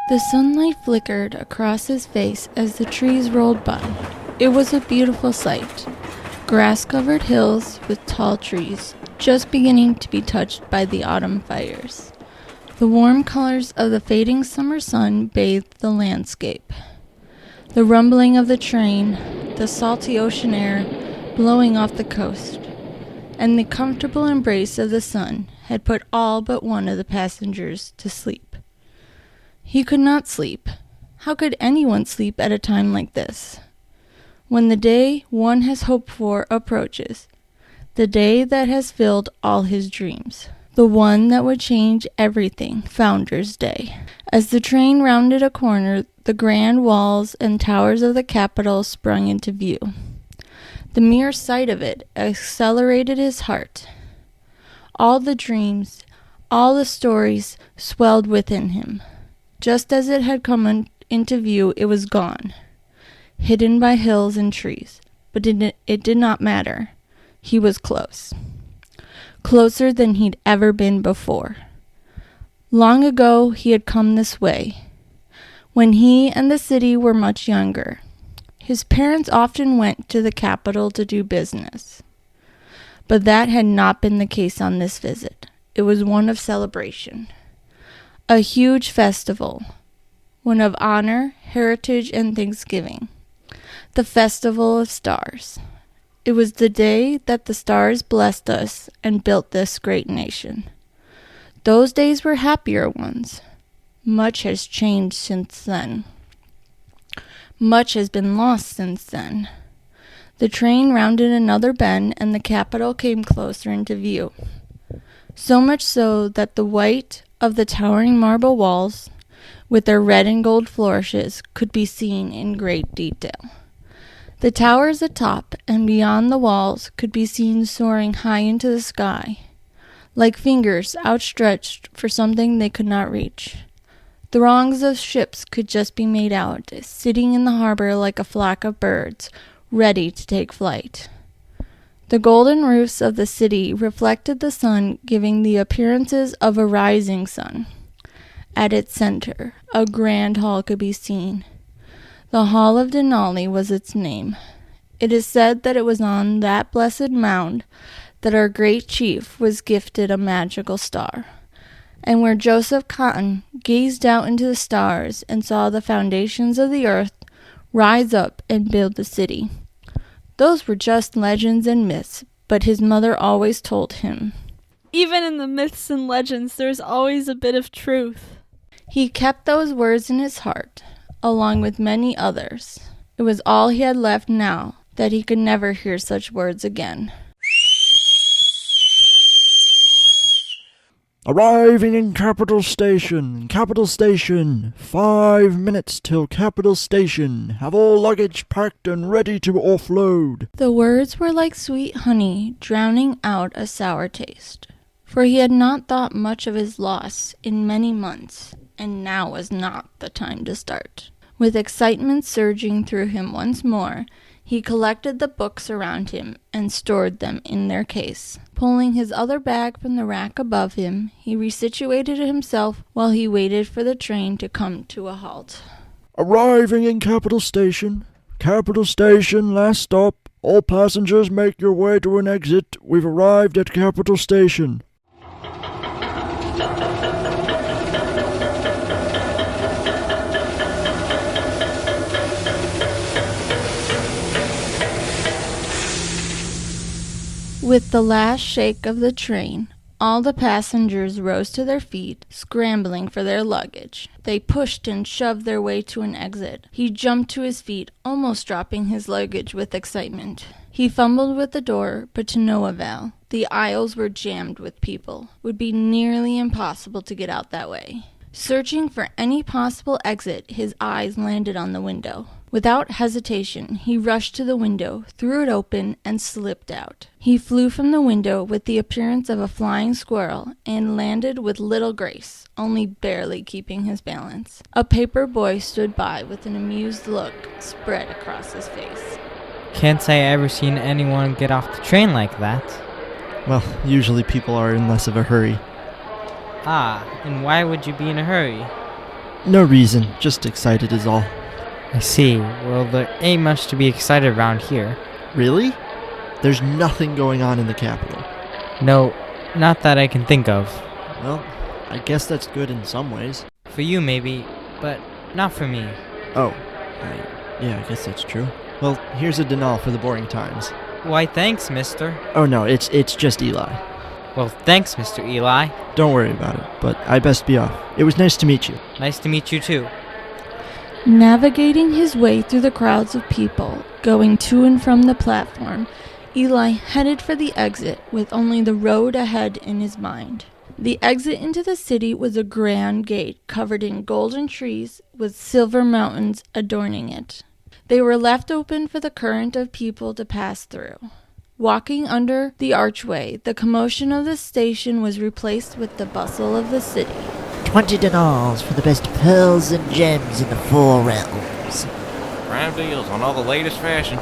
The sunlight flickered across his face as the trees rolled by. It was a beautiful sight. Grass-covered hills with tall trees, just beginning to be touched by the autumn fires. The warm colors of the fading summer sun bathed the landscape. The rumbling of the train, the salty ocean air blowing off the coast, and the comfortable embrace of the sun had put all but one of the passengers to sleep. He could not sleep. How could anyone sleep at a time like this? When the day one has hoped for approaches, the day that has filled all his dreams, the one that would change everything, Founder's Day. As the train rounded a corner, the grand walls and towers of the Capitol sprung into view. The mere sight of it accelerated his heart. All the dreams, all the stories swelled within him. Just as it had come into view, it was gone, hidden by hills and trees. But it did not matter. He was close. Closer than he'd ever been before. Long ago he had come this way, when he and the city were much younger. His parents often went to the capital to do business. But that had not been the case on this visit. It was one of celebration. A huge festival, one of honor, heritage, and thanksgiving. The Festival of Stars. It was the day that the stars blessed us and built this great nation. Those days were happier ones. Much has changed since then. Much has been lost since then. The train rounded another bend and the Capitol came closer into view. So much so that the white of the towering marble walls, with their red and gold flourishes, could be seen in great detail. The towers atop and beyond the walls could be seen soaring high into the sky, like fingers outstretched for something they could not reach. Throngs of ships could just be made out, sitting in the harbor like a flock of birds, ready to take flight. The golden roofs of the city reflected the sun, giving the appearances of a rising sun. At its center, a grand hall could be seen. The Hall of Denali was its name. It is said that it was on that blessed mound that our great chief was gifted a magical star, and where Joseph Cotton gazed out into the stars and saw the foundations of the earth rise up and build the city. Those were just legends and myths, but his mother always told him, even in the myths and legends, there's always a bit of truth. He kept those words in his heart, along with many others. It was all he had left now, that he could never hear such words again. Arriving in Capitol Station. 5 minutes till Capitol Station. Have all luggage packed and ready to offload. The words were like sweet honey drowning out a sour taste, for he had not thought much of his loss in many months, and now was not the time to start. With excitement surging through him once more, he collected the books around him and stored them in their case. Pulling his other bag from the rack above him, he resituated himself while he waited for the train to come to a halt. Arriving in Capitol Station. Capitol Station, last stop. All passengers make your way to an exit. We've arrived at Capitol Station. With the last shake of the train, all the passengers rose to their feet, scrambling for their luggage. They pushed and shoved their way to an exit. He jumped to his feet, almost dropping his luggage with excitement. He fumbled with the door, but to no avail. The aisles were jammed with people. It would be nearly impossible to get out that way. Searching for any possible exit, his eyes landed on the window. Without hesitation, he rushed to the window, threw it open, and slipped out. He flew from the window with the appearance of a flying squirrel and landed with little grace, only barely keeping his balance. A paper boy stood by with an amused look spread across his face. Can't say I ever seen anyone get off the train like that. Well, usually people are in less of a hurry. Ah, and why would you be in a hurry? No reason, just excited is all. I see. Well, there ain't much to be excited around here. Really? There's nothing going on in the Capitol. No, not that I can think of. Well, I guess that's good in some ways. For you, maybe, but not for me. Oh, yeah, I guess that's true. Well, here's a denal for the boring times. Why, thanks, mister. Oh no, it's just Eli. Well, thanks, Mr. Eli. Don't worry about it, but I best be off. It was nice to meet you. Nice to meet you, too. Navigating his way through the crowds of people going to and from the platform, Eli headed for the exit with only the road ahead in his mind. The exit into the city was a grand gate covered in golden trees with silver mountains adorning it. They were left open for the current of people to pass through. Walking under the archway, the commotion of the station was replaced with the bustle of the city. 20 dinars for the best pearls and gems in the 4 realms. Prime deals on all the latest fashion.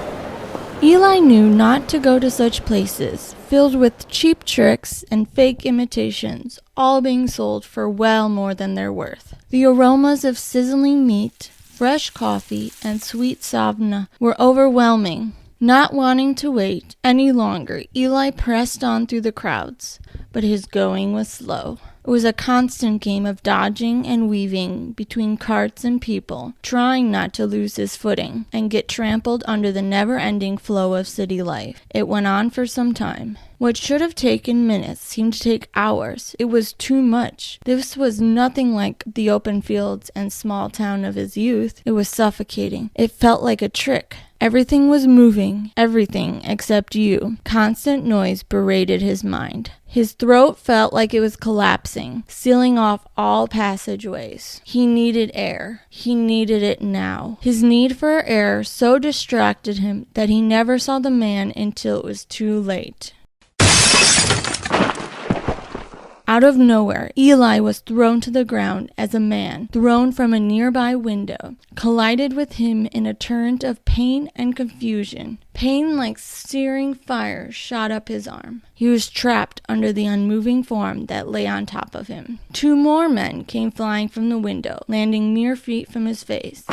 Eli knew not to go to such places, filled with cheap tricks and fake imitations, all being sold for well more than their worth. The aromas of sizzling meat, fresh coffee, and sweet savna were overwhelming. Not wanting to wait any longer, Eli pressed on through the crowds, but his going was slow. It was a constant game of dodging and weaving between carts and people, trying not to lose his footing and get trampled under the never-ending flow of city life. It went on for some time. What should have taken minutes seemed to take hours. It was too much. This was nothing like the open fields and small town of his youth. It was suffocating. It felt like a trick. Everything was moving, everything except you. Constant noise berated his mind. His throat felt like it was collapsing, sealing off all passageways. He needed air. He needed it now. His need for air so distracted him that he never saw the man until it was too late. Out of nowhere, Eli was thrown to the ground as a man, thrown from a nearby window, collided with him in a torrent of pain and confusion. Pain like searing fire shot up his arm. He was trapped under the unmoving form that lay on top of him. 2 more men came flying from the window, landing mere feet from his face.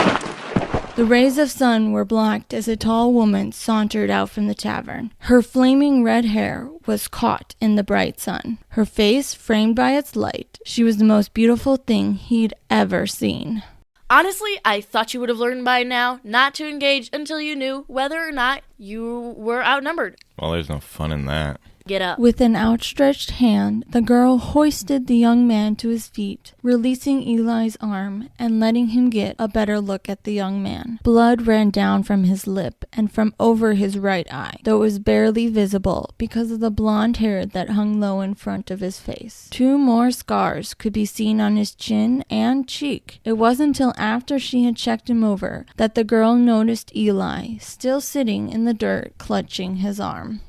The rays of sun were blocked as a tall woman sauntered out from the tavern. Her flaming red hair was caught in the bright sun. Her face framed by its light. She was the most beautiful thing he'd ever seen. Honestly, I thought you would have learned by now not to engage until you knew whether or not you were outnumbered. Well, there's no fun in that. Get up. With an outstretched hand, the girl hoisted the young man to his feet, releasing Eli's arm and letting him get a better look at the young man. Blood ran down from his lip and from over his right eye, though it was barely visible because of the blonde hair that hung low in front of his face. 2 more scars could be seen on his chin and cheek. It wasn't until after she had checked him over that the girl noticed Eli, still sitting in the dirt, clutching his arm.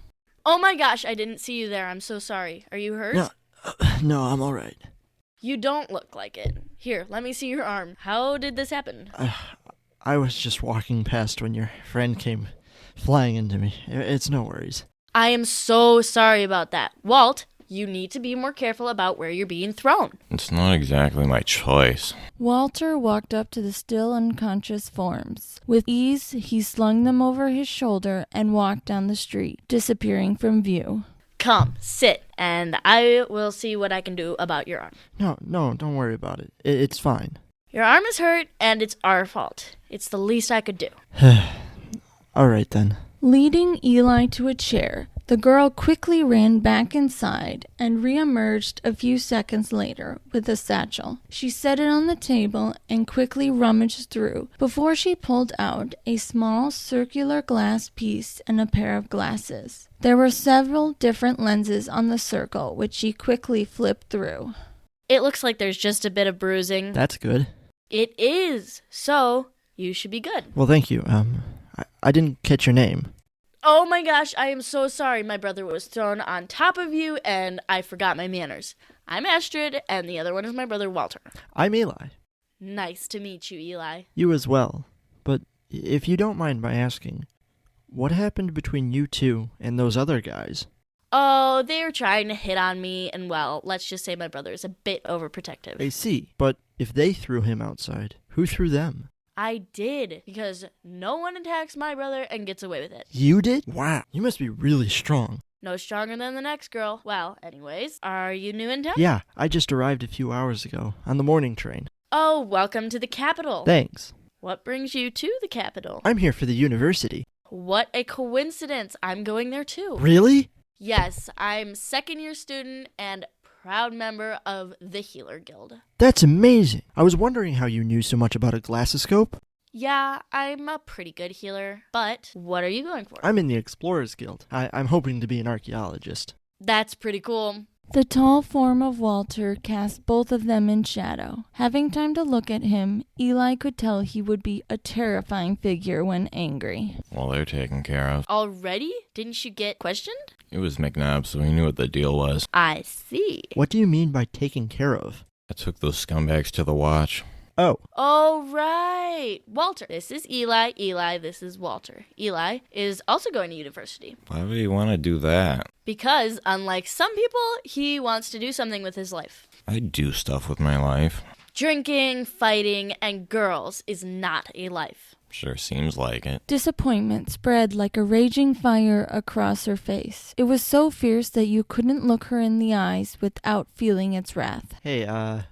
Oh my gosh, I didn't see you there. I'm so sorry. Are you hurt? No, I'm alright. You don't look like it. Here, let me see your arm. How did this happen? I was just walking past when your friend came flying into me. It's no worries. I am so sorry about that. Walt, you need to be more careful about where you're being thrown. It's not exactly my choice. Walter walked up to the still unconscious forms. With ease, he slung them over his shoulder and walked down the street, disappearing from view. Come, sit, and I will see what I can do about your arm. No, don't worry about it. It's fine. Your arm is hurt, and it's our fault. It's the least I could do. Alright then. Leading Eli to a chair, the girl quickly ran back inside and re-emerged a few seconds later with a satchel. She set it on the table and quickly rummaged through before she pulled out a small circular glass piece and a pair of glasses. There were several different lenses on the circle, which she quickly flipped through. It looks like there's just a bit of bruising. That's good. It is, so you should be good. Well, thank you. I didn't catch your name. Oh my gosh, I am so sorry. My brother was thrown on top of you, and I forgot my manners. I'm Astrid, and the other one is my brother Walter. I'm Eli. Nice to meet you, Eli. You as well. But if you don't mind my asking, what happened between you two and those other guys? Oh, they were trying to hit on me, and well, let's just say my brother is a bit overprotective. I see, but if they threw him outside, who threw them? I did, because no one attacks my brother and gets away with it. You did? Wow, you must be really strong. No stronger than the next girl. Well, anyways, are you new in town? Yeah, I just arrived a few hours ago on the morning train. Oh, welcome to the capital. Thanks. What brings you to the capital? I'm here for the university. What a coincidence. I'm going there too. Really? Yes, I'm second-year student and proud member of the Healer Guild. That's amazing. I was wondering how you knew so much about a glassoscope. Yeah, I'm a pretty good healer, but what are you going for? I'm in the Explorers Guild. I'm hoping to be an archaeologist. That's pretty cool. The tall form of Walter cast both of them in shadow. Having time to look at him, Eli could tell he would be a terrifying figure when angry. Well, they're taken care of. Already? Didn't you get questioned? It was McNabb, so he knew what the deal was. I see. What do you mean by taken care of? I took those scumbags to the watch. Oh, Oh, right. Walter. This is Eli. Eli, this is Walter. Eli is also going to university. Why would he want to do that? Because, unlike some people, he wants to do something with his life. I do stuff with my life. Drinking, fighting, and girls is not a life. Sure seems like it. Disappointment spread like a raging fire across her face. It was so fierce that you couldn't look her in the eyes without feeling its wrath. hey,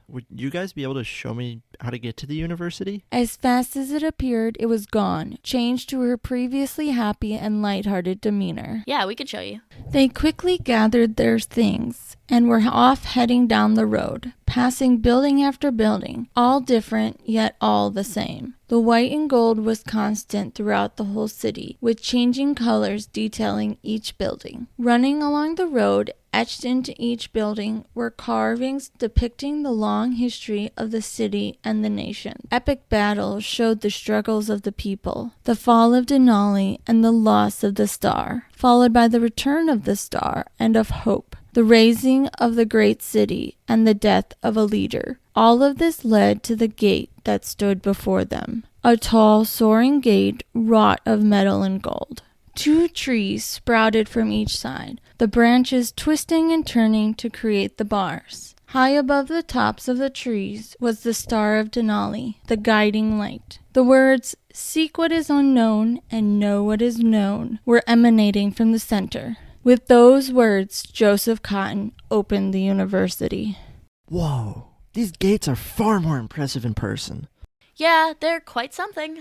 would you guys be able to show me how to get to the university? As fast as it appeared, it was gone, changed to her previously happy and light-hearted demeanor. Yeah, we can show you. They quickly gathered their things and were off heading down the road, passing building after building, all different yet all the same. The white and gold was constant throughout the whole city, with changing colors detailing each building. Running along the road, etched into each building, were carvings depicting the long history of the city and the nation. Epic battles showed the struggles of the people, the fall of Denali and the loss of the star, followed by the return of the star and of hope, the raising of the great city, and the death of a leader. All of this led to the gate that stood before them, a tall, soaring gate wrought of metal and gold. 2 trees sprouted from each side, the branches twisting and turning to create the bars. High above the tops of the trees was the Star of Denali, the guiding light. The words, "Seek what is unknown and know what is known," were emanating from the center. With those words, Joseph Cotton opened the university. Whoa, these gates are far more impressive in person. Yeah, they're quite something.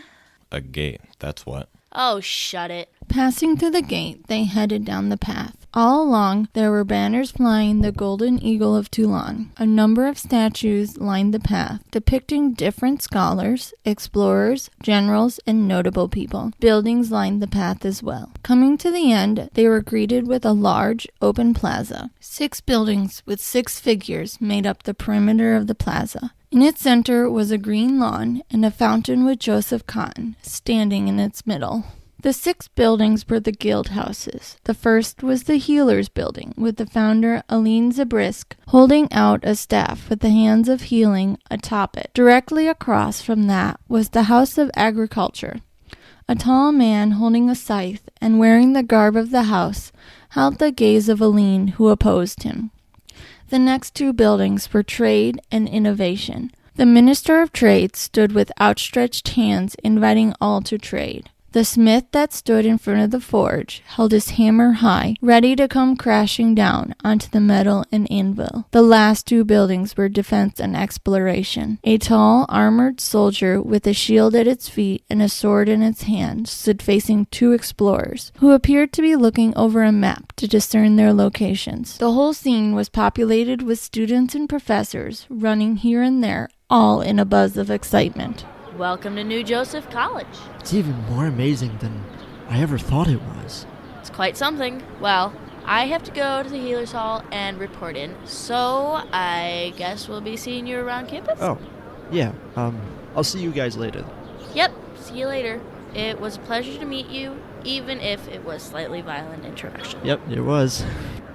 A gate, that's what. Oh, shut it. Passing through the gate, they headed down the path. All along, there were banners flying the golden eagle of Toulon. A number of statues lined the path, depicting different scholars, explorers, generals, and notable people. Buildings lined the path as well. Coming to the end, they were greeted with a large, open plaza. 6 buildings with 6 figures made up the perimeter of the plaza. In its center was a green lawn and a fountain with Joseph Cotton standing in its middle. The 6 buildings were the guild houses. The first was the Healers Building, with the founder Aline Zabrisk holding out a staff with the hands of healing atop it. Directly across from that was the House of Agriculture. A tall man holding a scythe and wearing the garb of the house held the gaze of Aline, who opposed him. The next 2 buildings were Trade and Innovation. The Minister of Trade stood with outstretched hands inviting all to trade. The smith that stood in front of the forge held his hammer high, ready to come crashing down onto the metal and anvil. The last 2 buildings were Defense and Exploration. A tall, armored soldier with a shield at its feet and a sword in its hand stood facing 2 explorers, who appeared to be looking over a map to discern their locations. The whole scene was populated with students and professors running here and there, all in a buzz of excitement. Welcome to New Joseph College. It's even more amazing than I ever thought it was. It's quite something. Well, I have to go to the Healers Hall and report in, so I guess we'll be seeing you around campus? Oh, yeah, I'll see you guys later. Yep, see you later. It was a pleasure to meet you, even if it was slightly violent introduction. Yep, it was.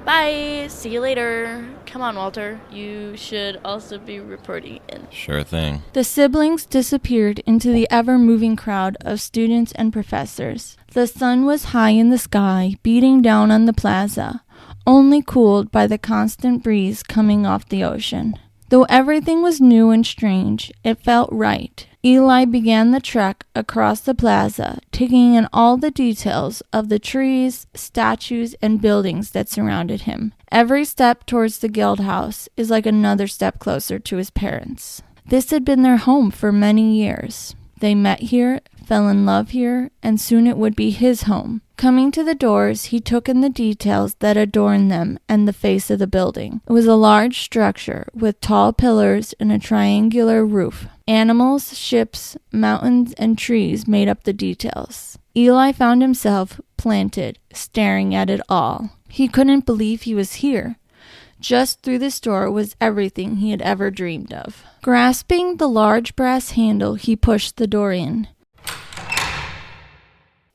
Bye, see you later. Come on, Walter. You should also be reporting in. Sure thing. The siblings disappeared into the ever-moving crowd of students and professors. The sun was high in the sky, beating down on the plaza, only cooled by the constant breeze coming off the ocean. Though everything was new and strange, it felt right. Eli began the trek across the plaza, taking in all the details of the trees, statues, and buildings that surrounded him. Every step towards the guild house is like another step closer to his parents. This had been their home for many years. They met here, fell in love here, and soon it would be his home. Coming to the doors, he took in the details that adorned them and the face of the building. It was a large structure with tall pillars and a triangular roof. Animals, ships, mountains, and trees made up the details. Eli found himself planted, staring at it all. He couldn't believe he was here. Just through this door was everything he had ever dreamed of. Grasping the large brass handle, he pushed the door in.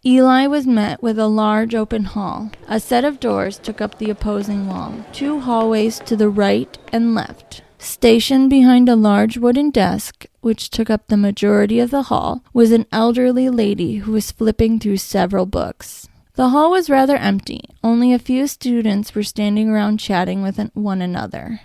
Eli was met with a large open hall. A set of doors took up the opposing wall. 2 hallways to the right and left. Stationed behind a large wooden desk, which took up the majority of the hall, was an elderly lady who was flipping through several books. The hall was rather empty. Only a few students were standing around chatting with one another.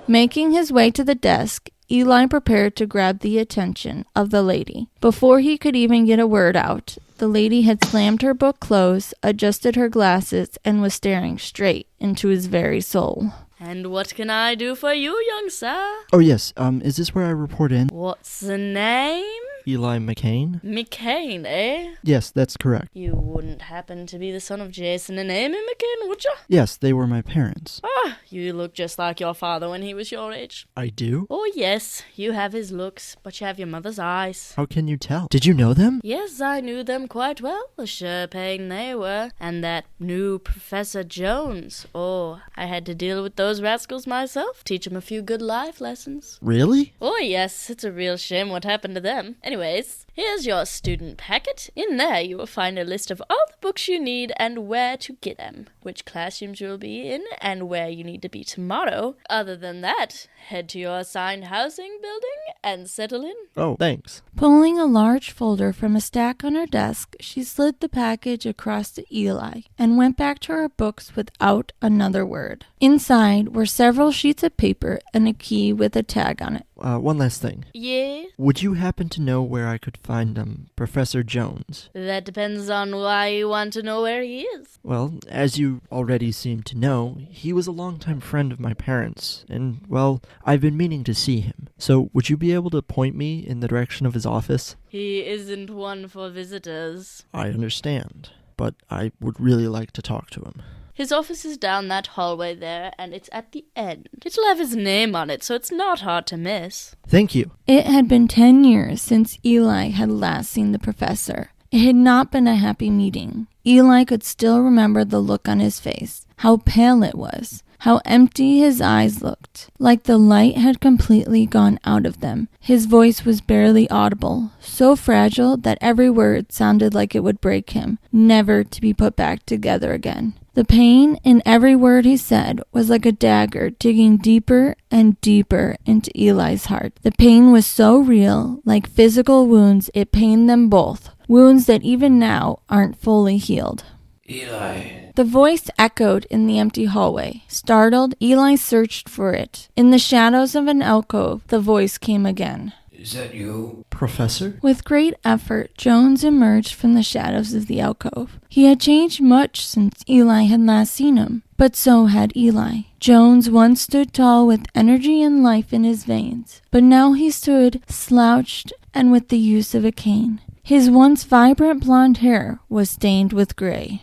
Making his way to the desk, Eli prepared to grab the attention of the lady. Before he could even get a word out, the lady had slammed her book closed, adjusted her glasses, and was staring straight into his very soul. And what can I do for you, young sir? Oh, yes. Is this where I report in? What's the name? Eli McCain? McCain, eh? Yes, that's correct. You wouldn't happen to be the son of Jason and Amy McCain, would you? Yes, they were my parents. Ah, you look just like your father when he was your age. I do? Oh, yes, you have his looks, but you have your mother's eyes. How can you tell? Did you know them? Yes, I knew them quite well, a sure pain they were. And that new Professor Jones. Oh, I had to deal with those rascals myself, teach them a few good life lessons. Really? Oh, yes, it's a real shame what happened to them. Anyways, here's your student packet. In there you will find a list of all the books you need and where to get them, which classrooms you'll be in, and where you need to be tomorrow. Other than that, head to your assigned housing building and settle in. Oh, thanks. Pulling a large folder from a stack on her desk, she slid the package across to Eli and went back to her books without another word. Inside were several sheets of paper and a key with a tag on it. One last thing. Yeah? Would you happen to know where I could find, Professor Jones? That depends on why you want to know where he is. Well, as you already seem to know, he was a longtime friend of my parents, and, well, I've been meaning to see him. So, would you be able to point me in the direction of his office? He isn't one for visitors. I understand, but I would really like to talk to him. His office is down that hallway there, and it's at the end. It'll have his name on it, so it's not hard to miss. Thank you. It had been 10 years since Eli had last seen the professor. It had not been a happy meeting. Eli could still remember the look on his face, how pale it was, how empty his eyes looked, like the light had completely gone out of them. His voice was barely audible, so fragile that every word sounded like it would break him, never to be put back together again. The pain in every word he said was like a dagger digging deeper and deeper into Eli's heart. The pain was so real, like physical wounds, it pained them both, wounds that even now aren't fully healed. Eli. The voice echoed in the empty hallway. Startled, Eli searched for it. In the shadows of an alcove, the voice came again. Is that you? Professor? With great effort, Jones emerged from the shadows of the alcove. He had changed much since Eli had last seen him, but so had Eli. Jones once stood tall with energy and life in his veins, but now he stood slouched and with the use of a cane. His once vibrant blonde hair was stained with gray.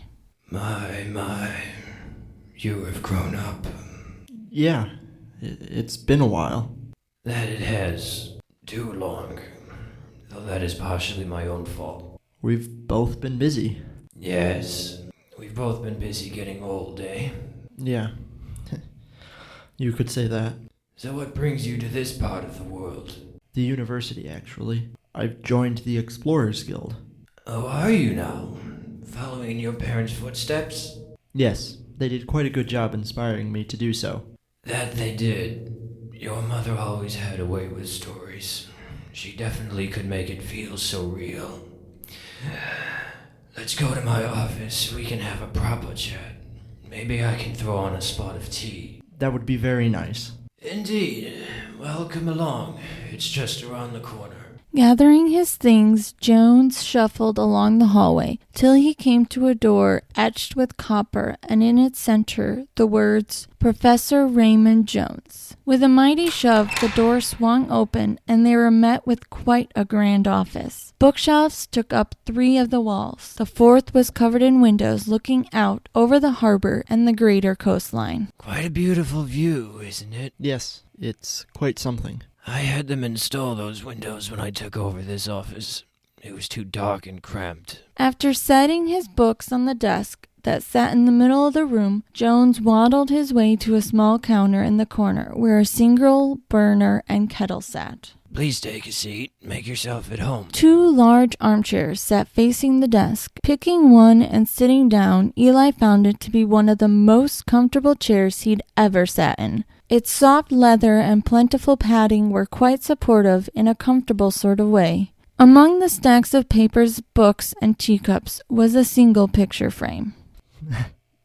My, you have grown up. Yeah, it's been a while. That it has. Too long. Though that is partially my own fault. We've both been busy. Yes, we've both been busy getting old, eh? Yeah, you could say that. So what brings you to this part of the world? The university, actually. I've joined the Explorers Guild. Oh, are you now? Following in your parents' footsteps? Yes, they did quite a good job inspiring me to do so. That they did. Your mother always had a way with stories. She definitely could make it feel so real. Let's go to my office. We can have a proper chat. Maybe I can throw on a spot of tea. That would be very nice. Indeed. Well, come along. It's just around the corner. Gathering his things, Jones shuffled along the hallway till he came to a door etched with copper, and in its center the words, Professor Raymond Jones. With a mighty shove, the door swung open, and they were met with quite a grand office. Bookshelves took up 3 of the walls. The 4th was covered in windows looking out over the harbor and the greater coastline. Quite a beautiful view, isn't it? Yes, it's quite something. I had them install those windows when I took over this office. It was too dark and cramped. After setting his books on the desk that sat in the middle of the room, Jones waddled his way to a small counter in the corner where a single burner and kettle sat. Please take a seat. Make yourself at home. 2 large armchairs sat facing the desk. Picking one and sitting down, Eli found it to be one of the most comfortable chairs he'd ever sat in. Its soft leather and plentiful padding were quite supportive in a comfortable sort of way. Among the stacks of papers, books, and teacups was a single picture frame.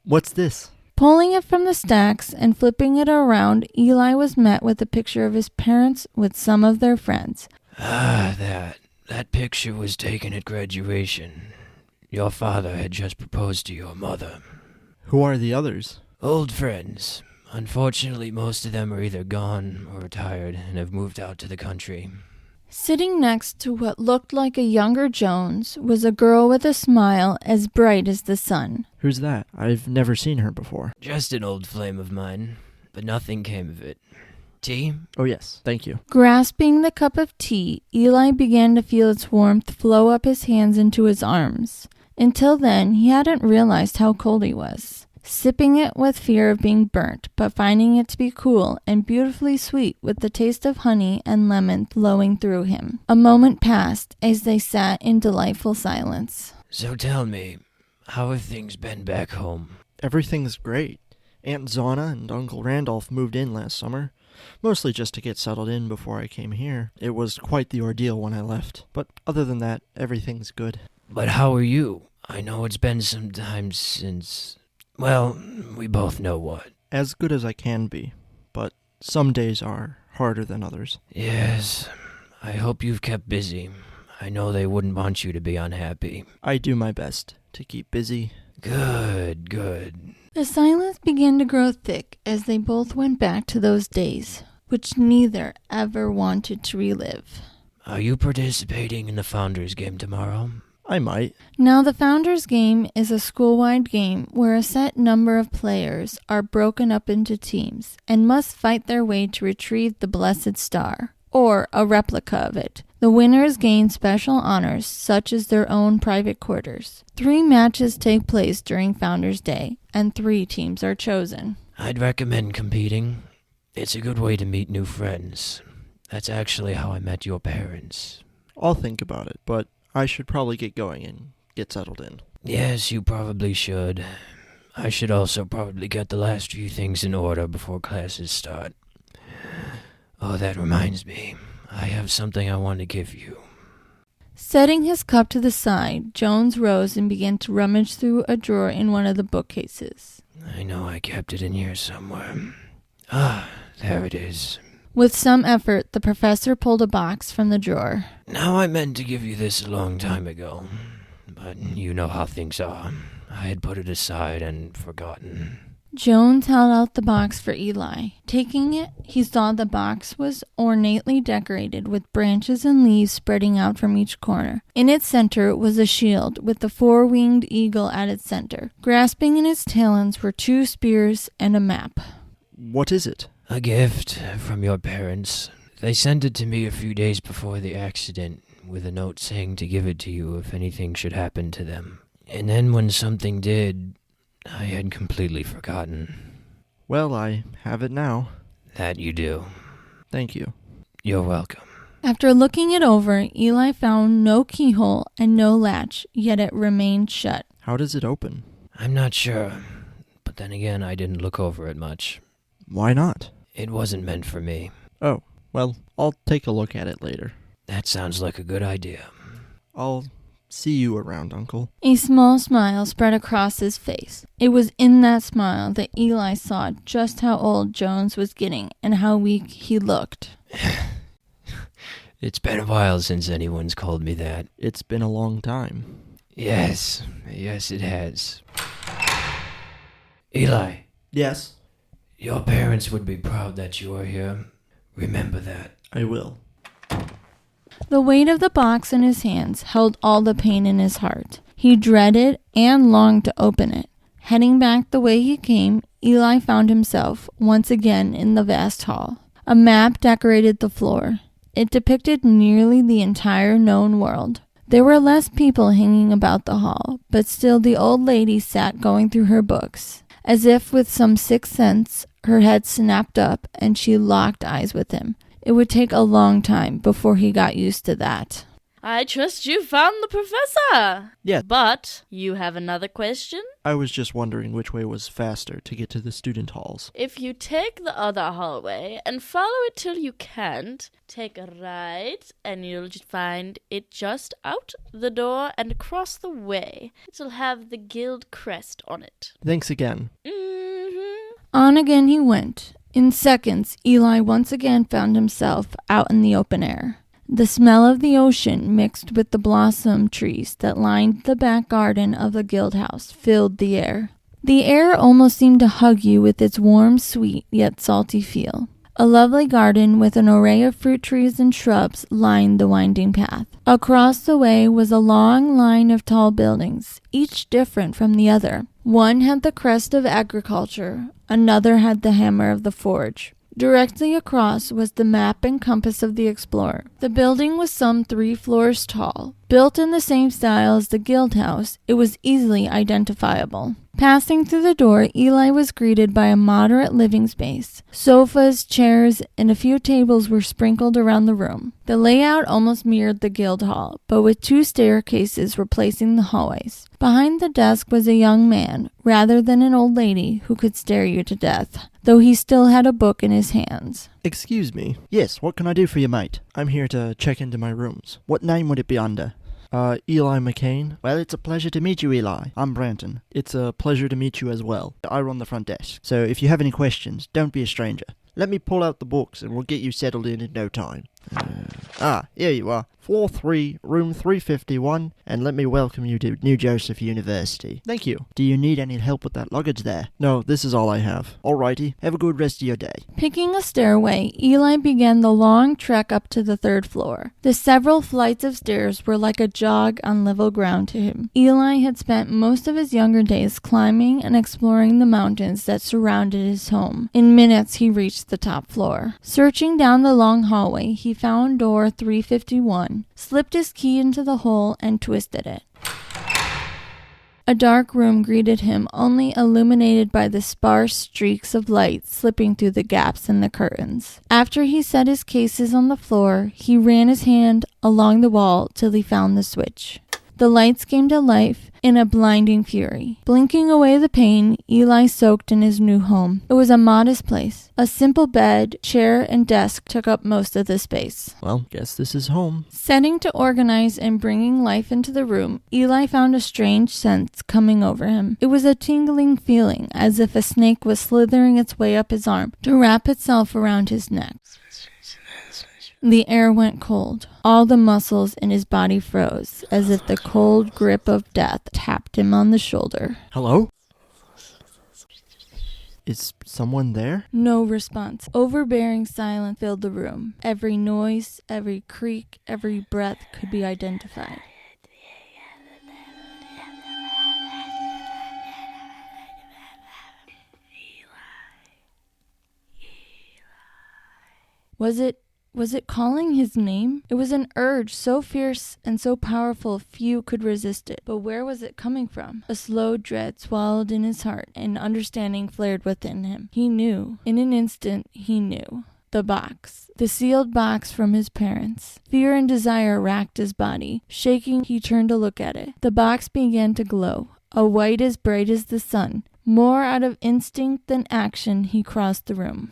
What's this? Pulling it from the stacks and flipping it around, Eli was met with a picture of his parents with some of their friends. Ah, that picture was taken at graduation. Your father had just proposed to your mother. Who are the others? Old friends. Unfortunately, most of them are either gone or retired and have moved out to the country. Sitting next to what looked like a younger Jones was a girl with a smile as bright as the sun. Who's that? I've never seen her before. Just an old flame of mine, but nothing came of it. Tea? Oh yes, thank you. Grasping the cup of tea, Eli began to feel its warmth flow up his hands into his arms. Until then, he hadn't realized how cold he was. Sipping it with fear of being burnt, but finding it to be cool and beautifully sweet with the taste of honey and lemon flowing through him. A moment passed as they sat in delightful silence. So tell me, how have things been back home? Everything's great. Aunt Zana and Uncle Randolph moved in last summer, mostly just to get settled in before I came here. It was quite the ordeal when I left, but other than that, everything's good. But how are you? I know it's been some time since... Well, we both know what. As good as I can be, but some days are harder than others. Yes, I hope you've kept busy. I know they wouldn't want you to be unhappy. I do my best to keep busy. Good, good. The silence began to grow thick as they both went back to those days, which neither ever wanted to relive. Are you participating in the Founders Game tomorrow? I might. Now, the Founders Game is a school-wide game where a set number of players are broken up into teams and must fight their way to retrieve the Blessed Star, or a replica of it. The winners gain special honors, such as their own private quarters. 3 matches take place during Founders Day, and 3 teams are chosen. I'd recommend competing. It's a good way to meet new friends. That's actually how I met your parents. I'll think about it, but I should probably get going and get settled in. Yes, you probably should. I should also probably get the last few things in order before classes start. Oh, that reminds me. I have something I want to give you. Setting his cup to the side, Jones rose and began to rummage through a drawer in one of the bookcases. I know I kept it in here somewhere. Ah, there it is. With some effort, the professor pulled a box from the drawer. Now, I meant to give you this a long time ago, but you know how things are. I had put it aside and forgotten. Jones held out the box for Eli. Taking it, he saw the box was ornately decorated with branches and leaves spreading out from each corner. In its center was a shield with the 4-winged eagle at its center. Grasping in its talons were 2 spears and a map. What is it? A gift from your parents. They sent it to me a few days before the accident, with a note saying to give it to you if anything should happen to them. And then when something did, I had completely forgotten. Well, I have it now. That you do. Thank you. You're welcome. After looking it over, Eli found no keyhole and no latch, yet it remained shut. How does it open? I'm not sure, but then again, I didn't look over it much. Why not? It wasn't meant for me. Oh, well, I'll take a look at it later. That sounds like a good idea. I'll See you around, Uncle. A small smile spread across his face. It was in that smile that Eli saw just how old Jones was getting and how weak he looked. It's been a while since anyone's called me that. It's been a long time. Yes, it has. Eli, Yes, your parents would be proud that you are here. Remember that. I will. The weight of the box in his hands held all the pain in his heart. He dreaded and longed to open it. Heading back the way he came, Eli found himself once again in the vast hall. A map decorated the floor. It depicted nearly the entire known world. There were less people hanging about the hall, but still the old lady sat going through her books. As if with some sixth sense, her head snapped up and she locked eyes with him. It would take a long time before he got used to that. I trust you found the professor. Yeah. But you have another question? I was just wondering which way was faster to get to the student halls. If you take the other hallway and follow it till you can't, take a right and you'll find it just out the door and across the way. It'll have the guild crest on it. Thanks again. On again he went. In seconds, Eli once again found himself out in the open air. The smell of the ocean mixed with the blossom trees that lined the back garden of the guild house filled the air. The air almost seemed to hug you with its warm, sweet, yet salty feel. A lovely garden with an array of fruit trees and shrubs lined the winding path. Across the way was a long line of tall buildings, each different from the other. One had the crest of agriculture, another had the hammer of the forge. Directly across was the map and compass of the explorer. The building was some 3 floors tall. Built in the same style as the guild house, it was easily identifiable. Passing through the door, Eli was greeted by a moderate living space. Sofas, chairs, and a few tables were sprinkled around the room. The layout almost mirrored the guild hall, but with 2 staircases replacing the hallways. Behind the desk was a young man, rather than an old lady who could stare you to death, though he still had a book in his hands. Excuse me. Yes, what can I do for you, mate? I'm here to check into my rooms. What name would it be under? Eli McCain. Well, it's a pleasure to meet you, Eli. I'm Branton. It's a pleasure to meet you as well. I run the front desk, so if you have any questions, don't be a stranger. Let me pull out the books and we'll get you settled in no time. Here you are. Floor 3, room 351, and let me welcome you to New Joseph University. Thank you. Do you need any help with that luggage there? No, this is all I have. Alrighty, have a good rest of your day. Picking a stairway, Eli began the long trek up to the 3rd floor. The several flights of stairs were like a jog on level ground to him. Eli had spent most of his younger days climbing and exploring the mountains that surrounded his home. In minutes, he reached the top floor. Searching down the long hallway, he found door 351, slipped his key into the hole, and twisted it. A dark room greeted him, only illuminated by the sparse streaks of light slipping through the gaps in the curtains. After he set his cases on the floor, he ran his hand along the wall till he found the switch. The lights came to life in a blinding fury. Blinking away the pain, Eli soaked in his new home. It was a modest place. A simple bed, chair, and desk took up most of the space. Well, guess this is home. Setting to organize and bringing life into the room, Eli found a strange sense coming over him. It was a tingling feeling, as if a snake was slithering its way up his arm to wrap itself around his neck. The air went cold. All the muscles in his body froze, as if the cold grip of death tapped him on the shoulder. Hello? Is someone there? No response. Overbearing silence filled the room. Every noise, every creak, every breath could be identified. Was it calling his name? It was an urge so fierce and so powerful few could resist it. But where was it coming from? A slow dread swallowed in his heart, and understanding flared within him. He knew. In an instant, he knew. The box. The sealed box from his parents. Fear and desire racked his body. Shaking, he turned to look at it. The box began to glow, a white as bright as the sun. More out of instinct than action, he crossed the room.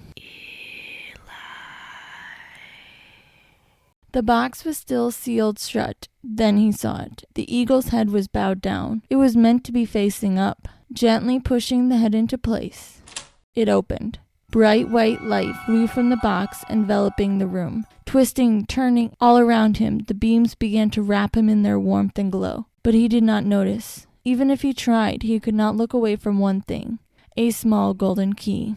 The box was still sealed shut. Then he saw it. The eagle's head was bowed down. It was meant to be facing up. Gently pushing the head into place, it opened. Bright white light flew from the box, enveloping the room. Twisting, turning all around him, the beams began to wrap him in their warmth and glow. But he did not notice. Even if he tried, he could not look away from one thing: a small golden key.